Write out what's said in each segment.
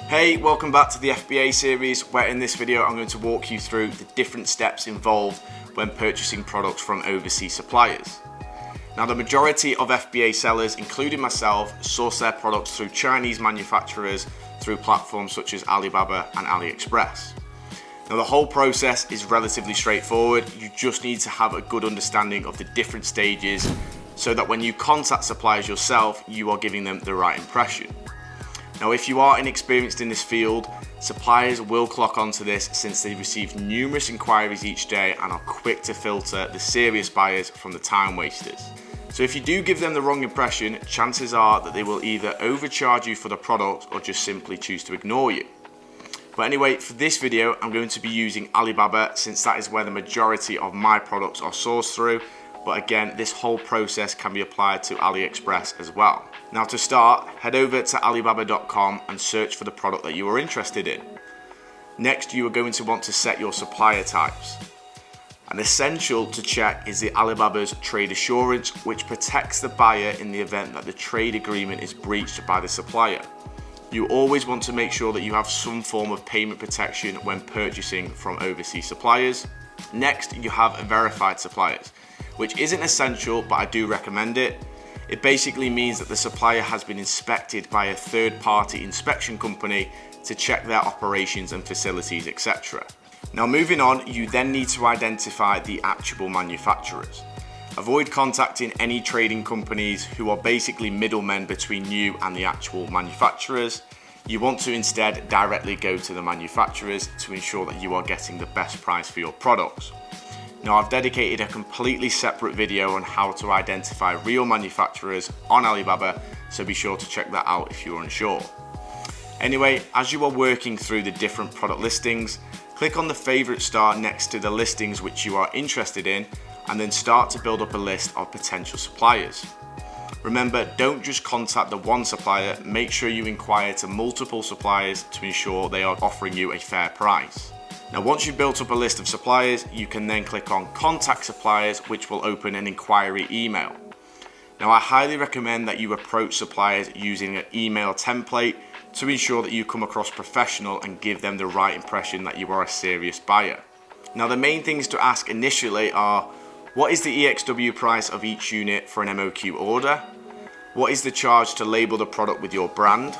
Hey, welcome back to the FBA series, where in this video I'm going to walk you through the different steps involved when purchasing products from overseas suppliers. Now, the majority of FBA sellers, including myself, source their products through Chinese manufacturers through platforms such as Alibaba and AliExpress. Now, the whole process is relatively straightforward. You just need to have a good understanding of the different stages so that when you contact suppliers yourself, you are giving them the right impression. Now, if you are inexperienced in this field, suppliers will clock onto this since they receive numerous inquiries each day and are quick to filter the serious buyers from the time wasters. So if you do give them the wrong impression, chances are that they will either overcharge you for the product or just simply choose to ignore you. But anyway, for this video, I'm going to be using Alibaba since that is where the majority of my products are sourced through. But again, this whole process can be applied to AliExpress as well. Now, to start, head over to alibaba.com and search for the product that you are interested in. Next, you are going to want to set your supplier types. And essential to check is the Alibaba's trade assurance, which protects the buyer in the event that the trade agreement is breached by the supplier. You always want to make sure that you have some form of payment protection when purchasing from overseas suppliers. Next, you have verified suppliers, which isn't essential, but I do recommend it. It basically means that the supplier has been inspected by a third-party inspection company to check their operations and facilities, etc. Now, moving on, you then need to identify the actual manufacturers. Avoid contacting any trading companies who are basically middlemen between you and the actual manufacturers. You want to instead directly go to the manufacturers to ensure that you are getting the best price for your products. Now, I've dedicated a completely separate video on how to identify real manufacturers on Alibaba, so be sure to check that out if you're unsure. Anyway, as you are working through the different product listings, click on the favorite star next to the listings which you are interested in, and then start to build up a list of potential suppliers. Remember, don't just contact the one supplier, make sure you inquire to multiple suppliers to ensure they are offering you a fair price. Now, once you've built up a list of suppliers, you can then click on Contact Suppliers, which will open an inquiry email. Now, I highly recommend that you approach suppliers using an email template to ensure that you come across professional and give them the right impression that you are a serious buyer. Now, the main things to ask initially are, what is the EXW price of each unit for an MOQ order? What is the charge to label the product with your brand?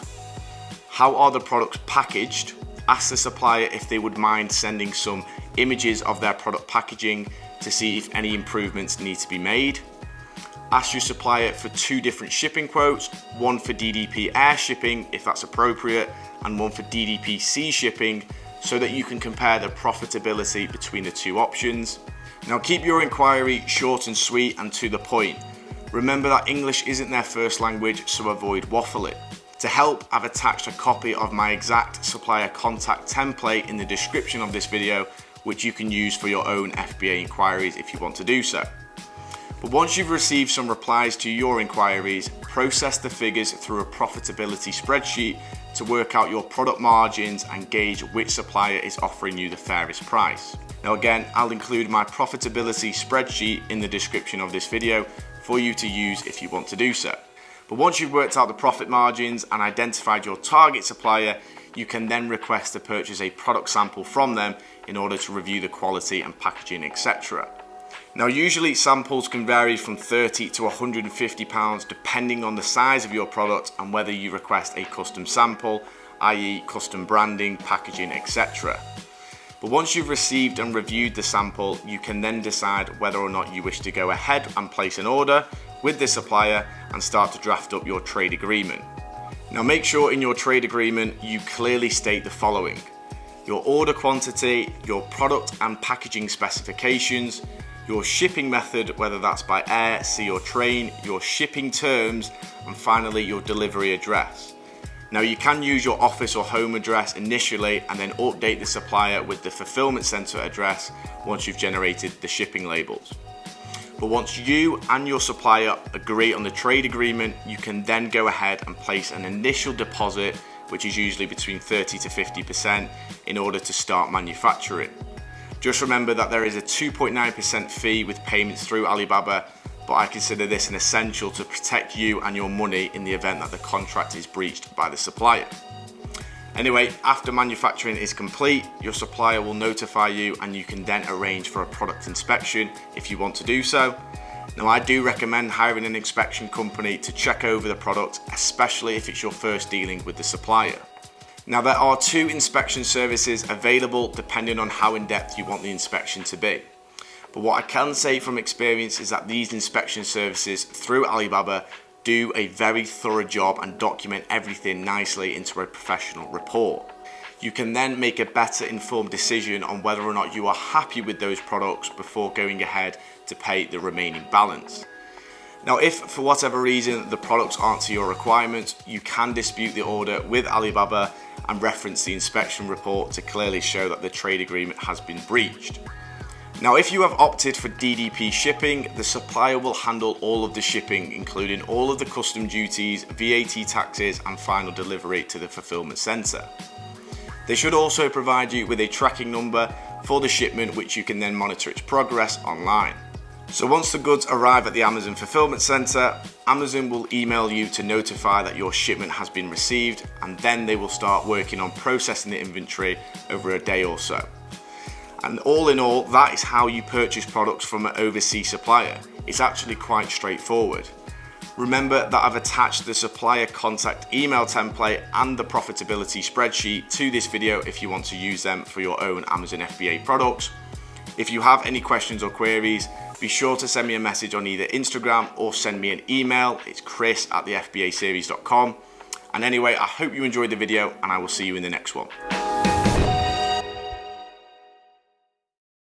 How are the products packaged? Ask the supplier if they would mind sending some images of their product packaging to see if any improvements need to be made. Ask your supplier for 2 different shipping quotes, one for DDP air shipping if that's appropriate, and one for DDP sea shipping, so that you can compare the profitability between the 2 options. Now, keep your inquiry short and sweet and to the point. Remember that English isn't their first language, so avoid waffling. To help, I've attached a copy of my exact supplier contact template in the description of this video, which you can use for your own FBA inquiries if you want to do so. But once you've received some replies to your inquiries, process the figures through a profitability spreadsheet to work out your product margins and gauge which supplier is offering you the fairest price. Now, again, I'll include my profitability spreadsheet in the description of this video for you to use if you want to do so. But once you've worked out the profit margins and identified your target supplier, you can then request to purchase a product sample from them in order to review the quality and packaging, etc. Now, usually samples can vary from £30 to £150 depending on the size of your product and whether you request a custom sample, i.e. custom branding, packaging, etc. But once you've received and reviewed the sample, you can then decide whether or not you wish to go ahead and place an order with the supplier and start to draft up your trade agreement. Now, make sure in your trade agreement you clearly state the following: your order quantity, your product and packaging specifications, your shipping method, whether that's by air, sea or train, your shipping terms, and finally your delivery address. Now, you can use your office or home address initially and then update the supplier with the fulfillment center address once you've generated the shipping labels. But once you and your supplier agree on the trade agreement, you can then go ahead and place an initial deposit, which is usually between 30 to 50%, in order to start manufacturing. Just remember that there is a 2.9% fee with payments through Alibaba, but I consider this an essential to protect you and your money in the event that the contract is breached by the supplier. Anyway, after manufacturing is complete, your supplier will notify you and you can then arrange for a product inspection if you want to do so. Now, I do recommend hiring an inspection company to check over the product, especially if it's your first dealing with the supplier. Now, there are 2 inspection services available depending on how in-depth you want the inspection to be. But what I can say from experience is that these inspection services through Alibaba do a very thorough job and document everything nicely into a professional report. You can then make a better informed decision on whether or not you are happy with those products before going ahead to pay the remaining balance. Now, if for whatever reason the products aren't to your requirements, you can dispute the order with Alibaba and reference the inspection report to clearly show that the trade agreement has been breached. Now, if you have opted for DDP shipping, the supplier will handle all of the shipping, including all of the custom duties, VAT taxes, and final delivery to the fulfillment center. They should also provide you with a tracking number for the shipment, which you can then monitor its progress online. So once the goods arrive at the Amazon fulfillment center, Amazon will email you to notify that your shipment has been received, and then they will start working on processing the inventory over a day or so. And all in all, that is how you purchase products from an overseas supplier. It's actually quite straightforward. Remember that I've attached the supplier contact email template and the profitability spreadsheet to this video if you want to use them for your own Amazon FBA products. If you have any questions or queries, be sure to send me a message on either Instagram or send me an email. It's chris@thefbaseries.com. And anyway, I hope you enjoyed the video and I will see you in the next one.